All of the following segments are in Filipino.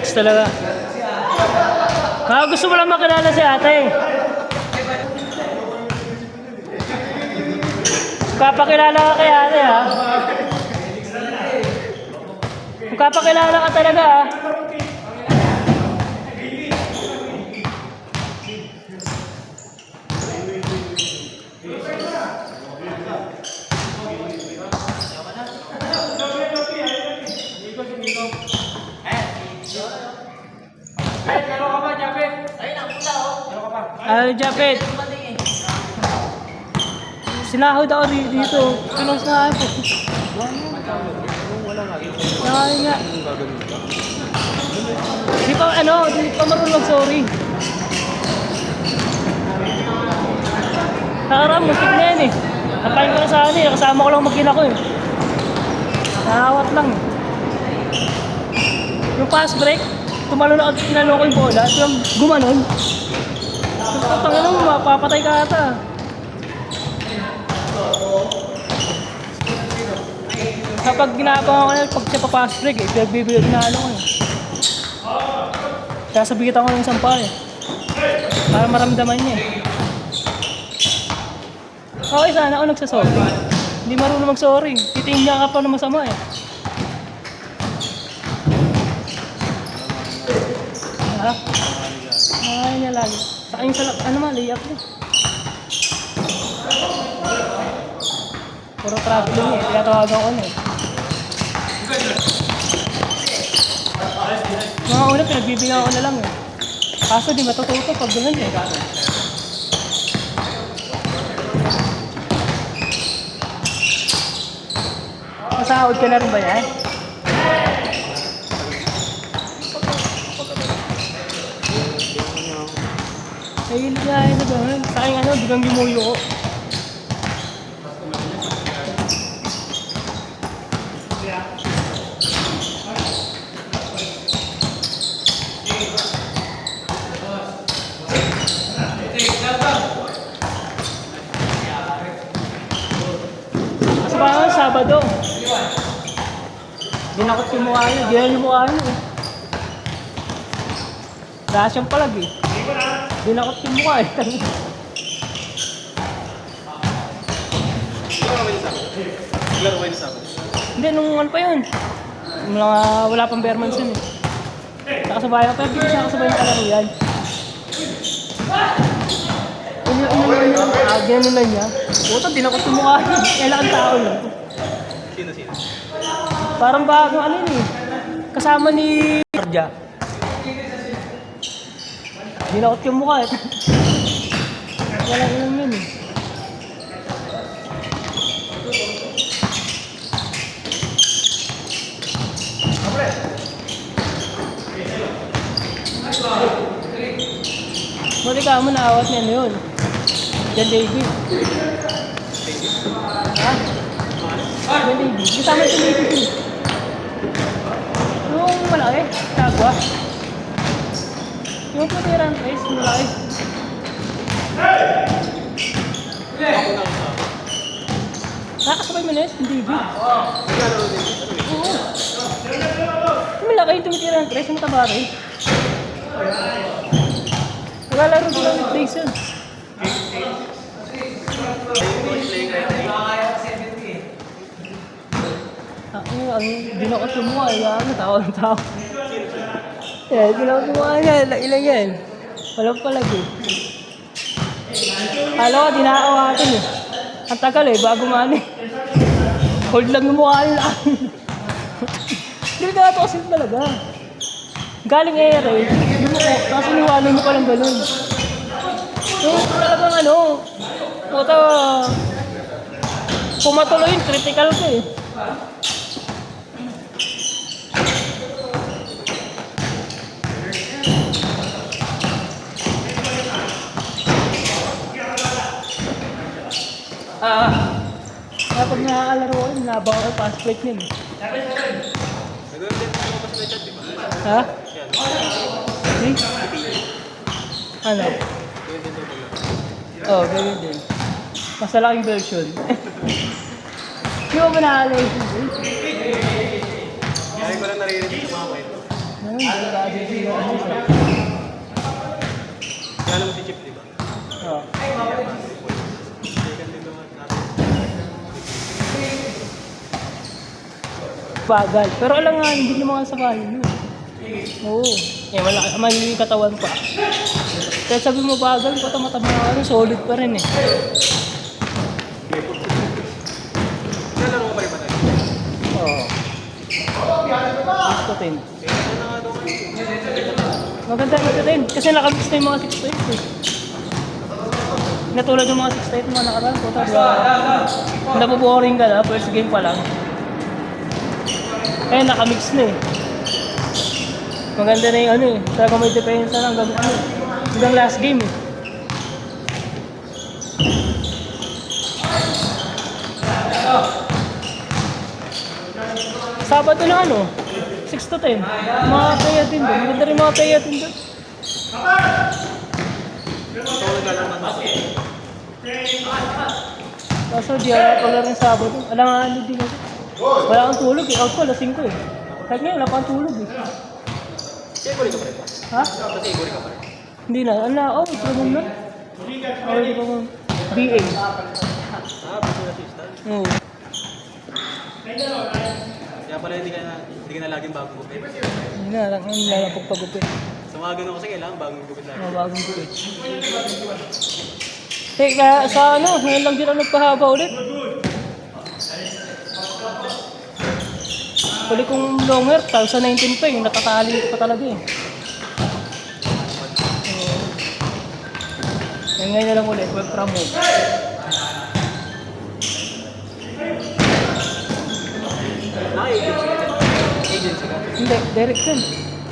Flex talaga. Gusto mo lang makilala si ate. Kapakilala ka kay ate ha. Kapakilala ka talaga ha. Japet. Sinahod ako dito. Pinos na ako. Nakaya nga. Di pa marunong sorry. Nakaraan, musik na yan eh. Napain ko na sa ano eh. Kasama ko lang magkina ko eh. Nakawat lang. Yung fast break, tumalon ako, tinalo ko yung bola. Yung gumanon. Tangin mo, mapapatay ka ata. Kapag ginagawa ko na, pag siya pa-fast break eh, pinagbibigay na ano ko eh. Kaya sabitan ko ng isang pa eh. Para maramdaman niya eh. Okay, sana ako nagsasorry. Hindi marunong mag-sorry. Titingin niya ka pa na masama eh. Ha? Ay niya lagi. Sa akin sa layup niya. Puro traveling eh. Kaya tawagan ko na eh. Mga una, pinagbibigyan ko na lang eh. Kaso di matututo pag ganun eh. Masahod ka na rin ba yan? Ay, nga yun na doon. Sa akin bigang gimuyo ko. Kasi parang Sabado. Dinakot yung mukha niya. Ginan yung mukha niya eh. Dahil siyang palag eh. Dinakot yung mukha eh. Laro kayo sa akin? Hindi, nung ano pa yun. Wala pang bare months yun eh. Nakasabay ako, pero hindi siya nakasabay na kalaro yan. Ganyan na niya. Puto, dinakot yung mukha niya. Kailangan tao yun. Sino? Parang bagong ano yun eh. Kasama ni Georgia. Dinakot yung mukha eh. Walang ilang yun eh. Muli ka mo naawat niya na yun. Yan David. Ha? Yan David. Kasama si David yun. Yung malaki, tagwa. Yung putiran guys, malaki. Nakakasabay mo na yun, yung David. Oo. Malaki yung tumitiran guys, yung tabari. Naglalaro ko lang with Jason. Ang dinakot yung mukha, tao ng tao. Dinakot yung mukha niya, ilang yan. Walang palag eh. Kala ko, dinaawatin eh. Ang tagal eh, bago mani. Hold lang yung mukha nila. Hindi ka ito kasi talaga. Galing ere, yumuko, tapos iniwalo mo pa lang ganun. Yung talagang puta, pumatuloy yun, critical ka eh. Kapag nakakalaro ko, nabang ako fast break yun. Ha? Hmm? Ano? Oo, ganyan din. Mas malaking version. Hindi mo ba nakakala yun? Kaya ko lang naririnig sa mga kwento. Ano, delikado sila. Ano siya? Kaya mo si Chip, di ba? Oo. Second din naman natin. Bagal. Pero alam nga, hindi naman sa kaya yun. Oo. Eh, malaki yung katawan pa. Kaya sabi mo bagal, matama ka rin, solid pa rin eh. Nalaro mo pa rin ba tayo? Oo. Gusto din. Kaya na nga daw kayo. Maganda din. Kasi nakamix na yung mga 6 to 8 eh. Natulad yung mga 6 to 8 mga nakaraan. Puta, nabuboring ka na, first game pa lang. Kaya nakamix na eh. Maganda na yung ano eh. Talaga may depensa na hanggang ano. Hanggang last game eh. Sabado na ano, 6 to 10. Mga paya din doon. Maganda rin mga paya din doon. Ito ko naglalaro ng masa. Kaso di ako pala rin Sabado. Alam nga ano din ako. Wala kang tulog eh. Out ko, lasing ko eh. Kahit ngayon, wala kang tulog eh. Kasi iguri ka pa rin ba? Ha? Kasi iguri ka pa rin. Hindi na. Ano na? Oh, ito mo na. Oh, ito mo. BA. Gusto na assistant. Oo. Kaya pala hindi ka na laging bagong gupit. Hindi na. Ang lalapag pagupit. Sa mga ganun kasi kailangan bagong gupit lagi. Mga bagong gupit. Teka, sa ano, ngayon lang din ako nagpahaba ulit. Huli kong long hair, 2019 pa yung natatali ko pa talaga eh. Ngayon na lang ulit, work from home. Agency ka. Agency ka. Hindi, direct yun.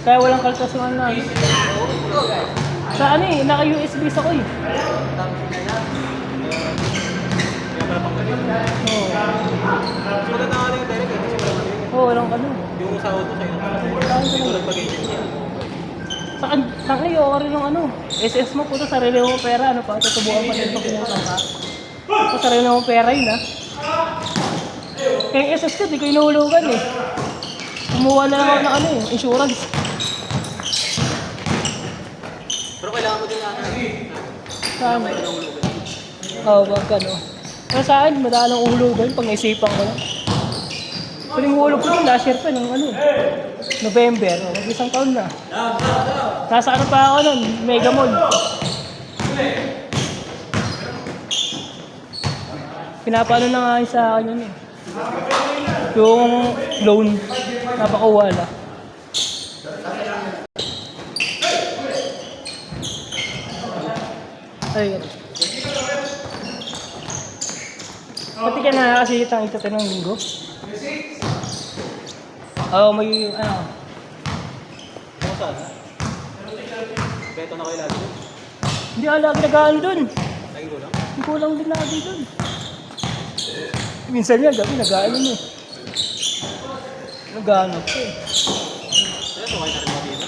Kaya walang kaltas yung ano namin. Sa ano eh, naka-USB sa ko eh. Kaya pala pang ganito. Oo. Mas maganda nga rin yung direct kasi wala ka rin. Oo, walang ano. Yung sa auto sa'yo na pala. Hindi ko nagpag-agency. Saka, tang iyo, ka rin yung ano. SS mo, puto, sarili mo pera, ano pa, tutubuan pa din pag pumutang ka. So, sarili mo pera yun, ha. Kaya yung SS ko, di ko inuhulugan eh. Kumuha na lang ako ng ano eh, insurance. Pero kailangan mo din na Saan? may tinahulugan. Oo, wag ano. Pero sa akin, madalang uhulugan pag naisipan ko lang. Piling hulog ko yung last year pa ng ano, November, mag-isang taon na. Nasa ano pa ako nun, Mega Mall. Pinapano na nga yun sa akin yun eh. Yung loan, napakawala. Ayun. Pati ka na kasi itang ito ng linggo. Oo, may ano. Kung saan? Beto na kayo lagi doon. Hindi ako lagi nagaan doon. Lagi ko lang. Hindi ko lang din lagi doon. Minsan yan, gabi nagaan yun eh. Nagaan ako eh. Kaya sumay na rin mga dito.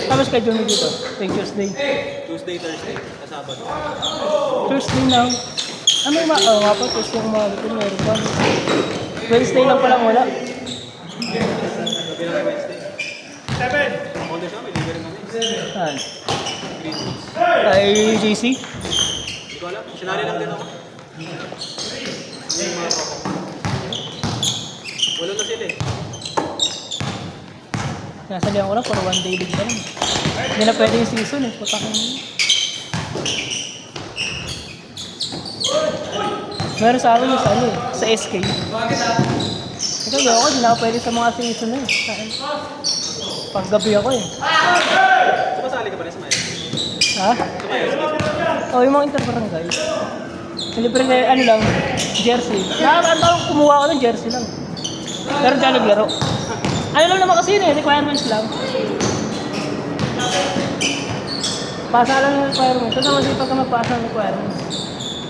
Tapos schedule mo dito, Tuesday. Tuesday, Thursday, sa Sabado. Thursday na. Ano yung nga pa, Tuesday yung umaga ko, meron pa. Wednesday lang palang wala. Gabi na kay Wednesday. 7! Ako din siya, may libre rin kami. Saan? Green Hills. Ay, JC? Hindi ko alam. Sinali lang din ako. Ano yung mga ako? Wala na sila eh. Nasalihan ko lang, puro one day league pa lang. Hindi na pwede yung season eh, putakin mo. Meron sa akin yung sa ano eh, sa SK. Ito ako, hindi na ako pwede sa mga season eh. Paggabi ako eh. Sumasali ka ba rin sa Maya? Ha? Oh, yung mga interbarangay. Libre na ano lang, jersey. Nakakataon kumuha ako ng jersey lang. Pero dyan naglaro. Ano lang naman kasi yun eh, requirements lang. Pasa lang yung requirements. Ito naman pagka magpasa ng requirements.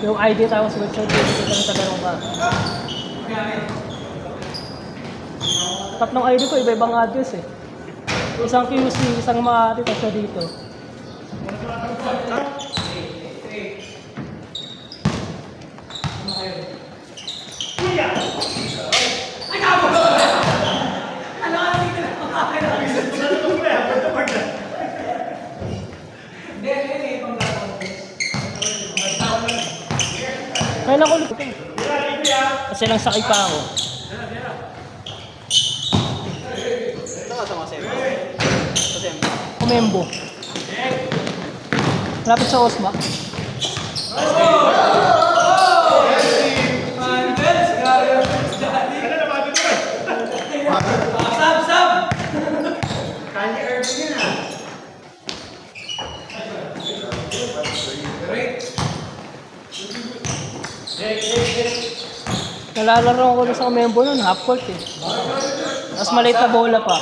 Yung ID tapos website, dito ka ng tagarong ka. Tatlong ID ko, iba-ibang address eh. Isang QC, isang Makati, tapos siya dito. Kasi lang sakay pa ako. Saka sa mga sema. Sa sema. Kumembo. Lapit sa Osma. Nalalaro ko na sa Kumembo nun, half court eh. Tapos maliit na bola pa.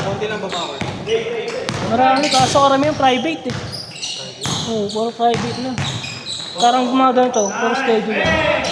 Konti lang babawan. Marami, kaso karami yung private eh. Oo, puro private na. Parang gumawa to, puro schedule lang.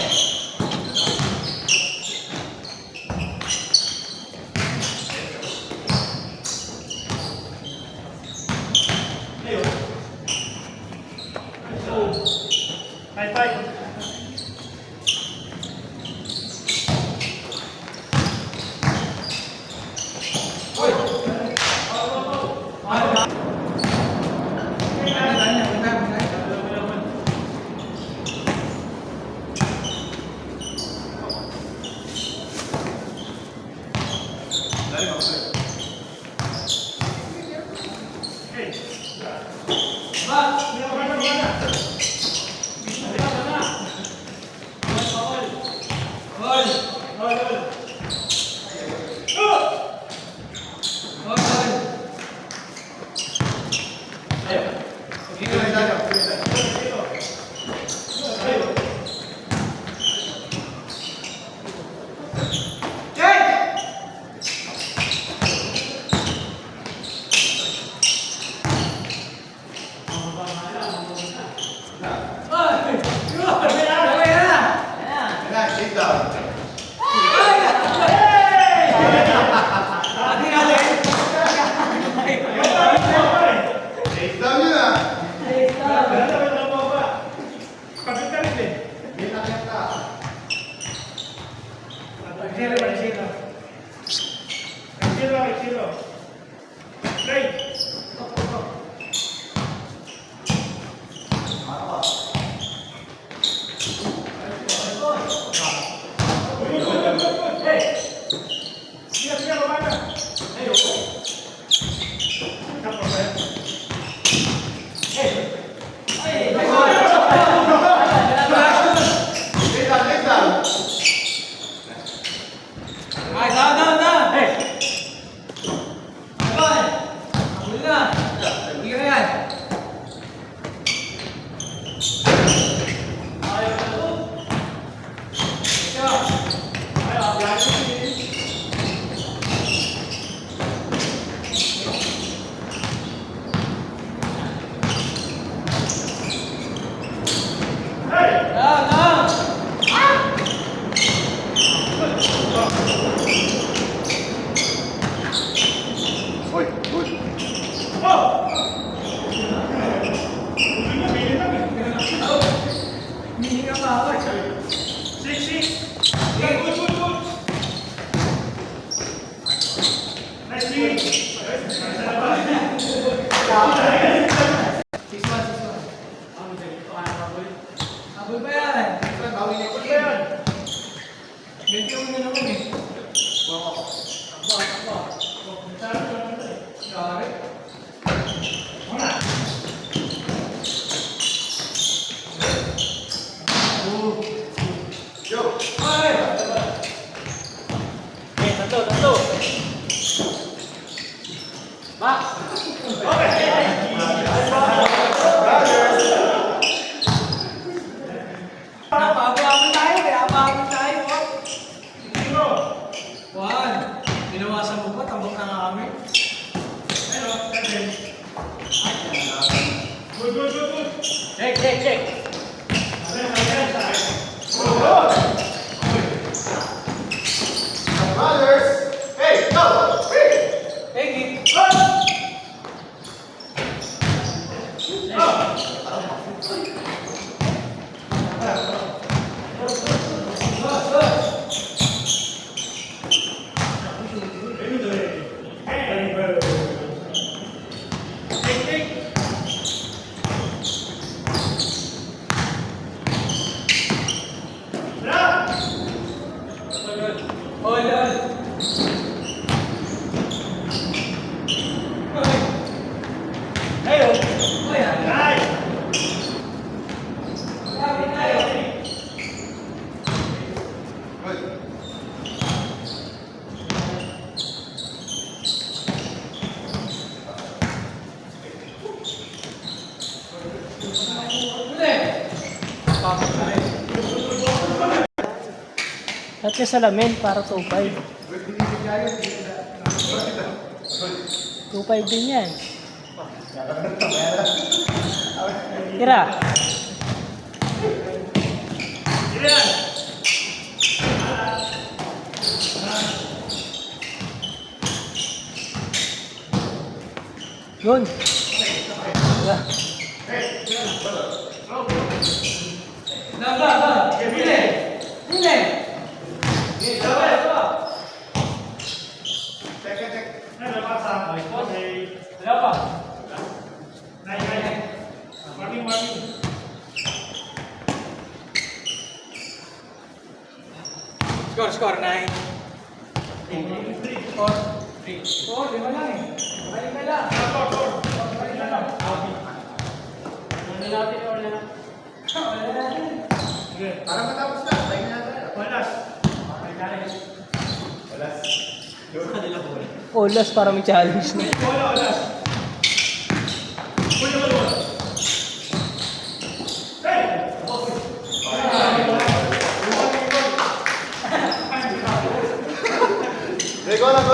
At yung salamin para 2.5. 2.5 din yan. Tira. Yun. Score 9. Para matapos na, tayo na natin. Olas para may challenge na. Gola.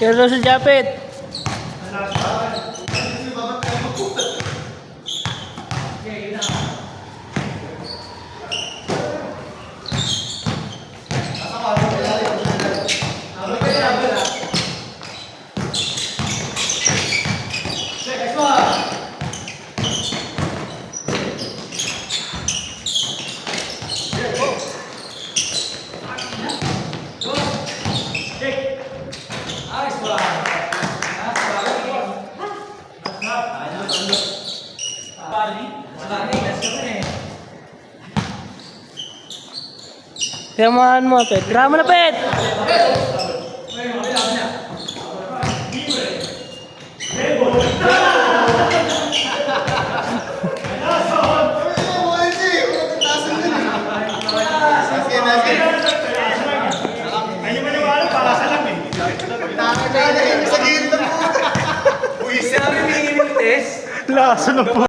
Tira sa Japet. Tiramaan mo, Pet. Tira mo na, Pet! Lasa na po.